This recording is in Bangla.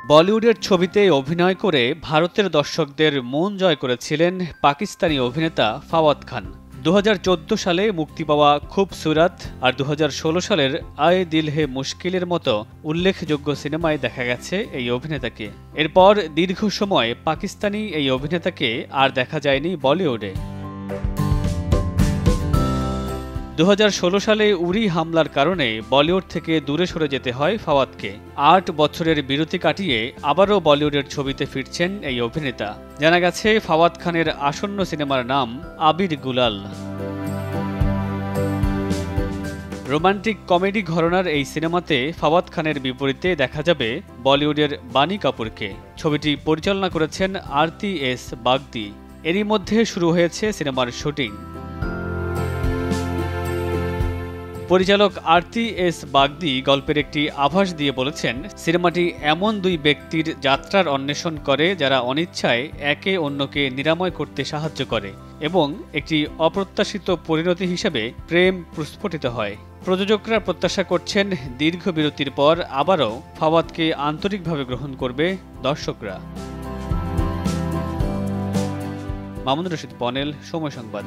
বলিউডের ছবিতে অভিনয় করে ভারতের দর্শকদের মন জয় করেছিলেন পাকিস্তানি অভিনেতা ফাওয়াদ খান। 2014 সালে মুক্তি পাওয়া খুবসুরত আর 2016 সালের আয়ে দিল হে মুশকিলের মতো উল্লেখযোগ্য সিনেমায় দেখা গেছে এই অভিনেতাকে। এরপর দীর্ঘ সময় পাকিস্তানি এই অভিনেতাকে আর দেখা যায়নি বলিউডে। 2016 সালে উরি হামলার কারণে বলিউড থেকে দূরে সরে যেতে হয় ফাওয়াদকে। 8 বছরের বিরতি কাটিয়ে আবারও বলিউডের ছবিতে ফিরছেন এই অভিনেতা। জানা গেছে ফাওয়াদ খানের আসন্ন সিনেমার নাম আবির গুলাল। রোমান্টিক কমেডি ঘরানার এই সিনেমাতে ফাওয়াদ খানের বিপরীতে দেখা যাবে বলিউডের বানি কাপুরকে। ছবিটি পরিচালনা করেছেন আরতি এস বাগদি। এরই মধ্যে শুরু হয়েছে সিনেমার শুটিং। পরিচালক আরতি এস বাগদি গল্পের একটি আভাস দিয়ে বলেছেন, সিনেমাটি এমন দুই ব্যক্তির যাত্রার অন্বেষণ করে যারা অনিচ্ছায় একে অন্যকে নিরাময় করতে সাহায্য করে এবং একটি অপ্রত্যাশিত পরিণতি হিসেবে প্রেম প্রস্ফুটিত হয়। প্রযোজকরা প্রত্যাশা করছেন দীর্ঘ বিরতির পর আবারও ফাওয়াদকে আন্তরিকভাবে গ্রহণ করবে দর্শকরা। মামুনুর রশিদ পনেল, সময় সংবাদ।